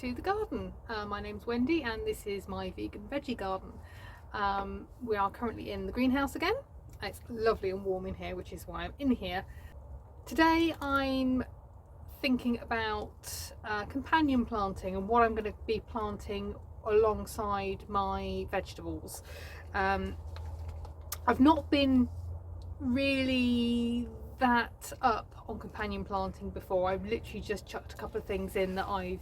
to the garden. My name's Wendy and this is My Vegan Veggie Garden. We are currently in the greenhouse again. It's lovely and warm in here, which is why I'm in here. Today I'm thinking about companion planting and what I'm going to be planting alongside my vegetables. I've not been really that up on companion planting before. I've literally just chucked a couple of things in that I've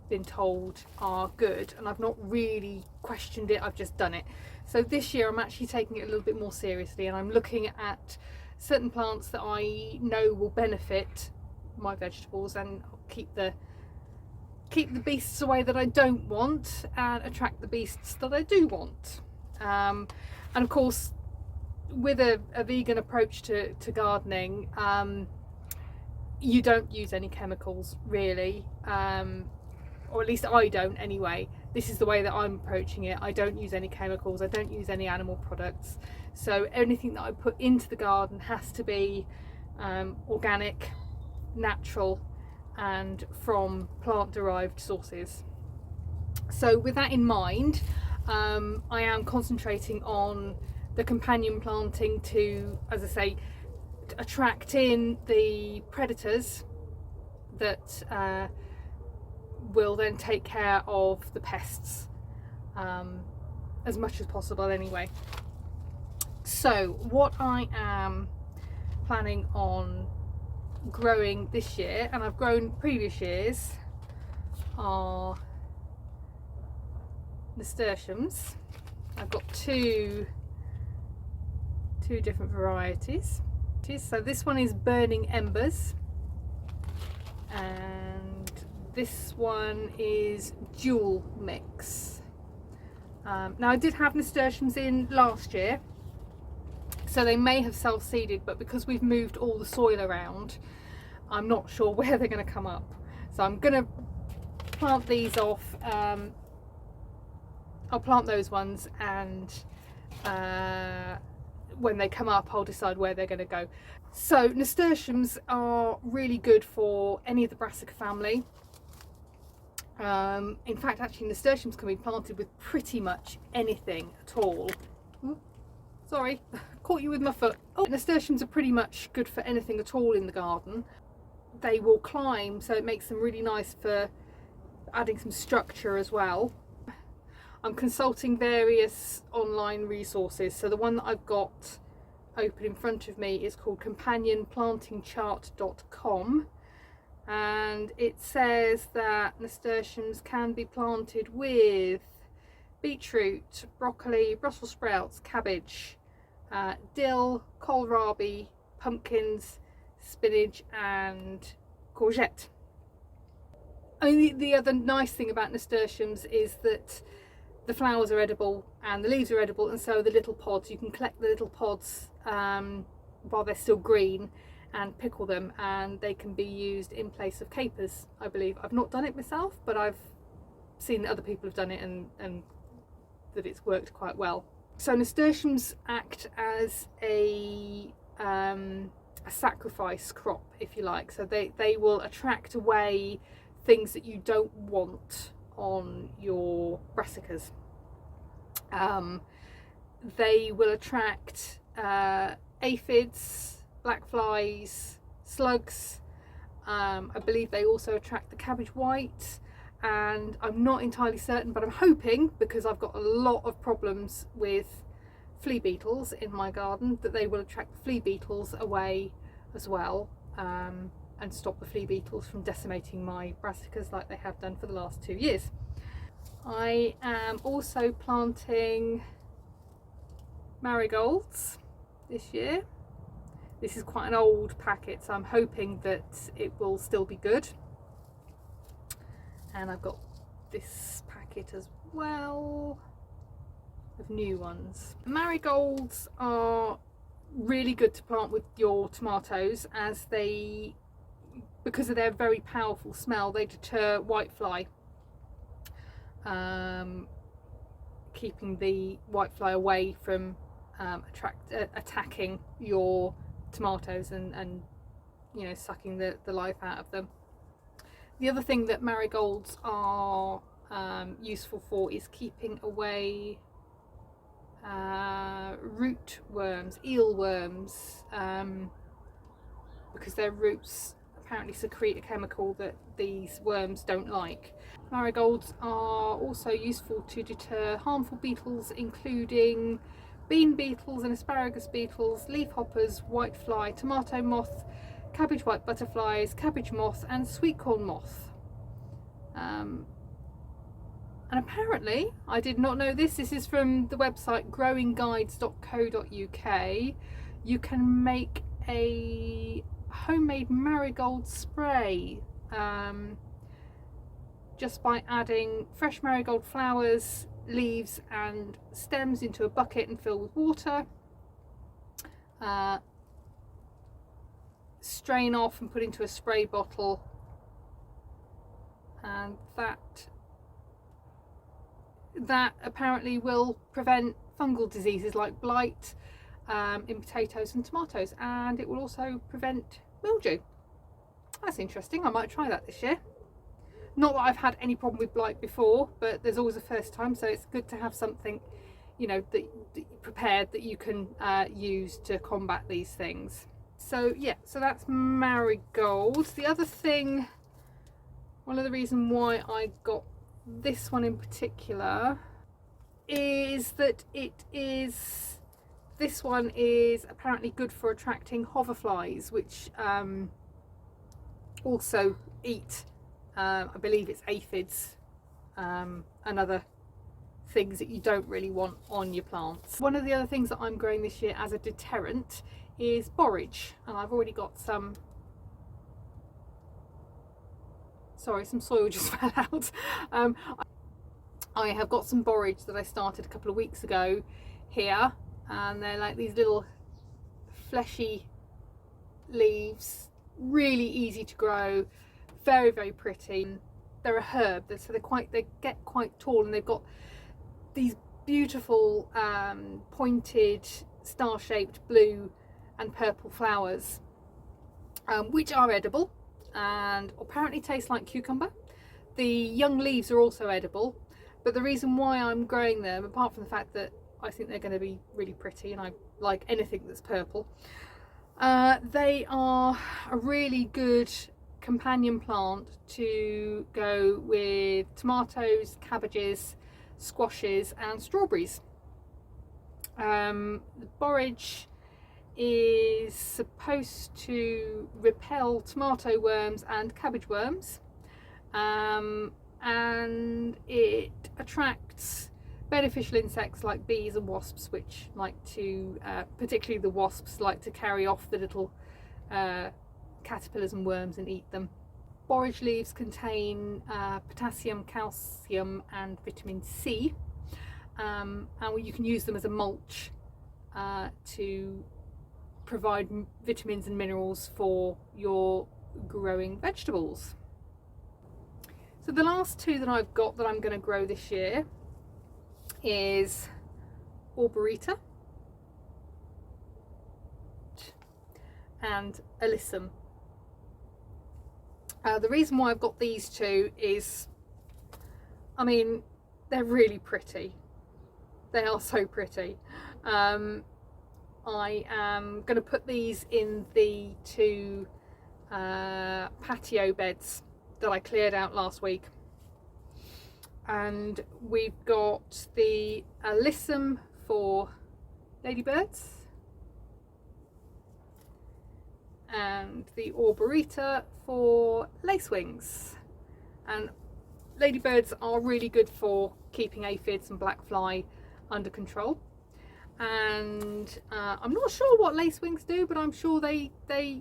been told are good, and I've not really questioned it, I've just done it. So this year I'm actually taking it a little bit more seriously, and I'm looking at certain plants that I know will benefit my vegetables and keep the beasts away that I don't want and attract the beasts that I do want. And of course, with a vegan approach to gardening, you don't use any chemicals really, or at least I don't anyway. This is the way that I'm approaching it. I don't use any chemicals, I don't use any animal products, so anything that I put into the garden has to be organic, natural and from plant derived sources. So with that in mind, I am concentrating on the companion planting to, as I say, attract in the predators that will then take care of the pests as much as possible anyway. So what I am planning on growing this year, and I've grown previous years, are Nasturtiums. I've got two different varieties. So this one is Burning Embers and this one is Dual Mix. Now I did have Nasturtiums in last year, so they may have self-seeded, but because we've moved all the soil around, I'm not sure where they're going to come up. So I'm going to plant these off. I'll plant those ones, and when they come up I'll decide where they're going to go. So Nasturtiums are really good for any of the Brassica family. In fact, actually Nasturtiums can be planted with pretty much anything at all. Ooh, sorry, caught you with my foot. Oh, Nasturtiums are pretty much good for anything at all in the garden. They will climb, so it makes them really nice for adding some structure as well. I'm consulting various online resources, so the one that I've got open in front of me is called companionplantingchart.com, and it says that Nasturtiums can be planted with beetroot, broccoli, Brussels sprouts, cabbage, dill, kohlrabi, pumpkins, spinach and courgette. I mean, the other nice thing about Nasturtiums is that the flowers are edible and the leaves are edible, and so the little pods, you can collect the little pods while they're still green and pickle them, and they can be used in place of capers, I believe. I've not done it myself, but I've seen that other people have done it and that it's worked quite well. So Nasturtiums act as a sacrifice crop, if you like. So they will attract away things that you don't want on your brassicas. They will attract aphids, black flies, slugs. I believe they also attract the cabbage white, and I'm not entirely certain, but I'm hoping, because I've got a lot of problems with flea beetles in my garden, that they will attract the flea beetles away as well, and stop the flea beetles from decimating my brassicas like they have done for the last 2 years. I am also planting marigolds this year. This is quite an old packet, so I'm hoping that it will still be good. And I've got this packet as well of new ones. Marigolds are really good to plant with your tomatoes, as they, because of their very powerful smell, they deter whitefly, keeping the whitefly away from attacking your tomatoes and you know, sucking the life out of them. The other thing that marigolds are useful for is keeping away root worms, eel worms, because their roots apparently secrete a chemical that these worms don't like. Marigolds are also useful to deter harmful beetles, including bean beetles and asparagus beetles, leaf hoppers, whitefly, tomato moth, cabbage white butterflies, cabbage moth and sweet corn moth. And apparently, I did not know this is from the website growingguides.co.uk, you can make a homemade marigold spray just by adding fresh marigold flowers, leaves and stems into a bucket and fill with water. Strain off and put into a spray bottle, and that apparently will prevent fungal diseases like blight in potatoes and tomatoes, and it will also prevent mildew. That's interesting. I might try that this year. Not that I've had any problem with blight before, but there's always a first time, so it's good to have something, you know, that prepared that you can use to combat these things. So yeah, so that's marigolds. The other thing, one of the reasons why I got this one in particular is that this one is apparently good for attracting hoverflies, which also eat I believe it's aphids and other things that you don't really want on your plants. One of the other things that I'm growing this year as a deterrent is borage, and I've already got some, sorry, some soil just fell out. I have got some borage that I started a couple of weeks ago here, and they're like these little fleshy leaves, really easy to grow, very, very pretty. They're a herb, so they get quite tall, and they've got these beautiful pointed star-shaped blue and purple flowers, which are edible and apparently taste like cucumber. The young leaves are also edible, but the reason why I'm growing them, apart from the fact that I think they're going to be really pretty and I like anything that's purple, they are a really good companion plant to go with tomatoes, cabbages, squashes and strawberries. The borage is supposed to repel tomato worms and cabbage worms, and it attracts beneficial insects like bees and wasps, which like to, particularly the wasps, like to carry off the little caterpillars and worms and eat them. Borage leaves contain potassium, calcium and vitamin C, and you can use them as a mulch to provide vitamins and minerals for your growing vegetables. So the last two that I've got that I'm going to grow this year is Aubrieta and Alyssum. The reason why I've got these two is, I mean, they're really pretty. They are so pretty. I am going to put these in the two patio beds that I cleared out last week. And we've got the Alyssum for ladybirds and the Aubrieta for lacewings. And ladybirds are really good for keeping aphids and black fly under control. And I'm not sure what lacewings do, but I'm sure they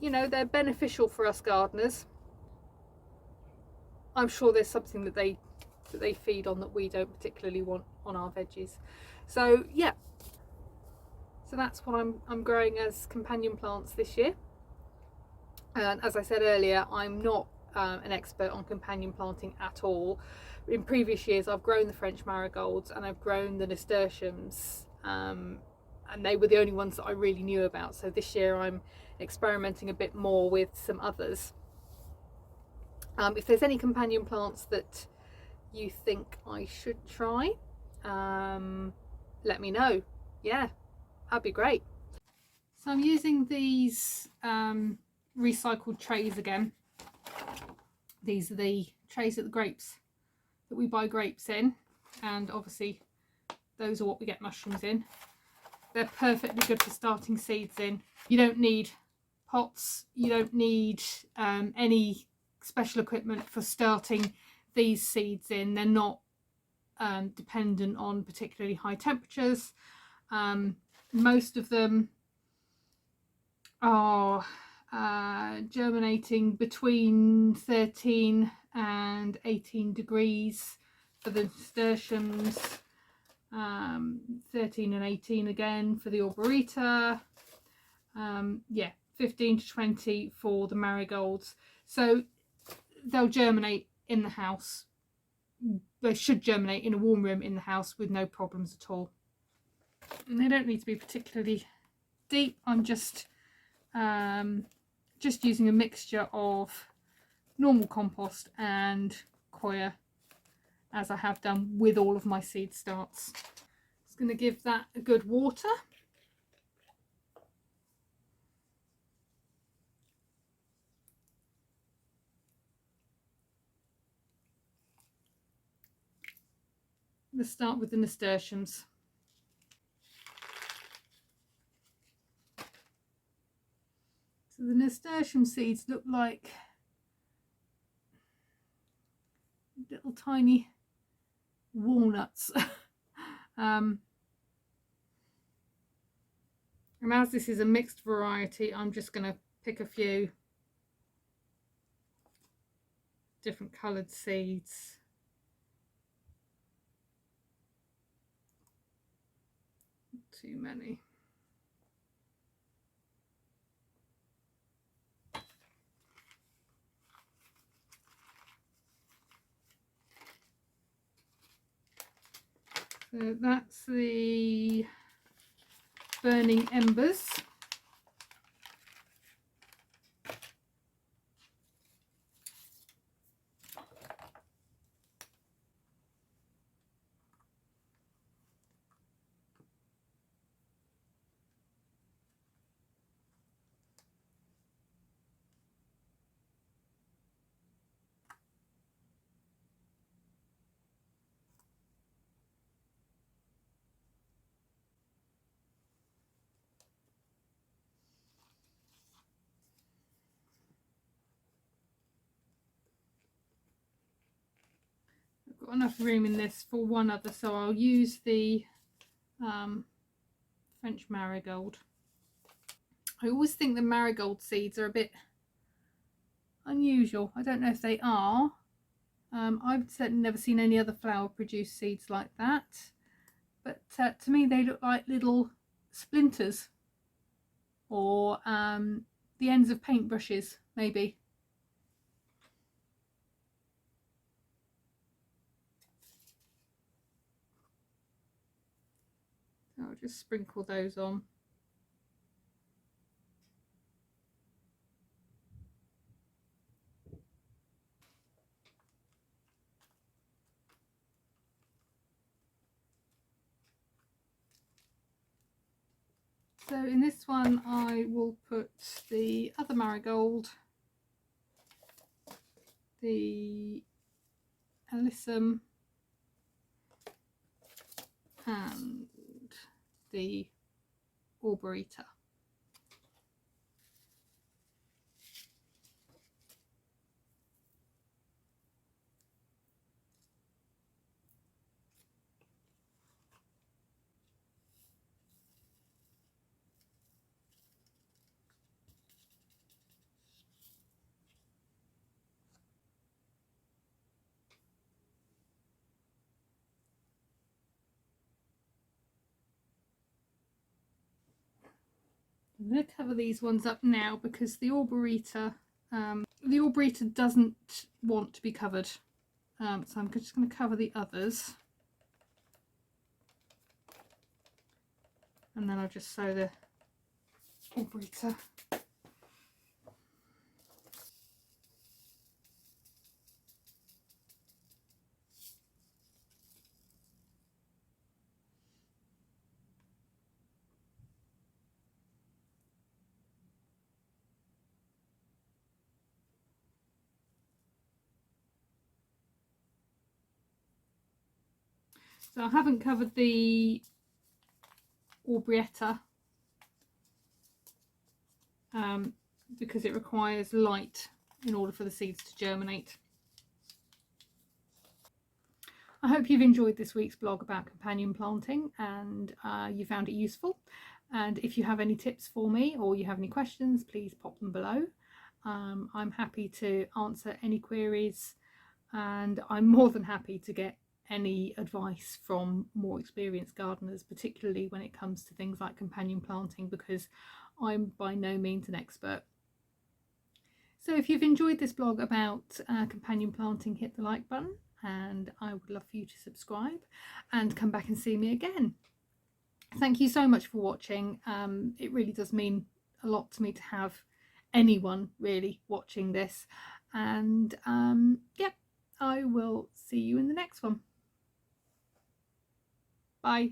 you know, they're beneficial for us gardeners. I'm sure there's something that they feed on that we don't particularly want on our veggies. So yeah, so that's what I'm growing as companion plants this year. And as I said earlier, I'm not an expert on companion planting at all. In previous years I've grown the French marigolds and I've grown the Nasturtiums, and they were the only ones that I really knew about. So this year I'm experimenting a bit more with some others. If there's any companion plants that you think I should try, let me know. Yeah, that'd be great. So I'm using these recycled trays again. These are the trays that we buy grapes in, and obviously those are what we get mushrooms in. They're perfectly good for starting seeds in. You don't need pots, you don't need any special equipment for starting these seeds in. They're not dependent on particularly high temperatures. Most of them are germinating between 13 and 18 degrees for the nasturtiums, 13 and 18 again for the Aubrieta, yeah, 15 to 20 for the Marigolds. So they'll germinate in the house. They should germinate in a warm room in the house with no problems at all. And they don't need to be particularly deep. I'm just using a mixture of normal compost and coir, as I have done with all of my seed starts. Just going to give that a good water. Let's start with the nasturtiums. So the nasturtium seeds look like little tiny walnuts. And as this is a mixed variety, I'm just going to pick a few different coloured seeds. Not too many. So that's the burning embers. I've got enough room in this for one other, so I'll use the French marigold. I always think the marigold seeds are a bit unusual. I don't know if they are. I've certainly never seen any other flower produce seeds like that, but to me they look like little splinters, or the ends of paintbrushes maybe. So I'll just sprinkle those on. So in this one I will put the other marigold, the Alyssum, and the Aubrieta. I'm going to cover these ones up now because the Aubrieta doesn't want to be covered, so I'm just going to cover the others, and then I'll just sow the Aubrieta. So I haven't covered the Aubrieta because it requires light in order for the seeds to germinate. I hope you've enjoyed this week's blog about companion planting and you found it useful. And if you have any tips for me or you have any questions, please pop them below. I'm happy to answer any queries, and I'm more than happy to get any advice from more experienced gardeners, particularly when it comes to things like companion planting, because I'm by no means an expert. So if you've enjoyed this blog about companion planting, hit the like button, and I would love for you to subscribe and come back and see me again. Thank you so much for watching. It really does mean a lot to me to have anyone really watching this, and yeah, I will see you in the next one. Bye.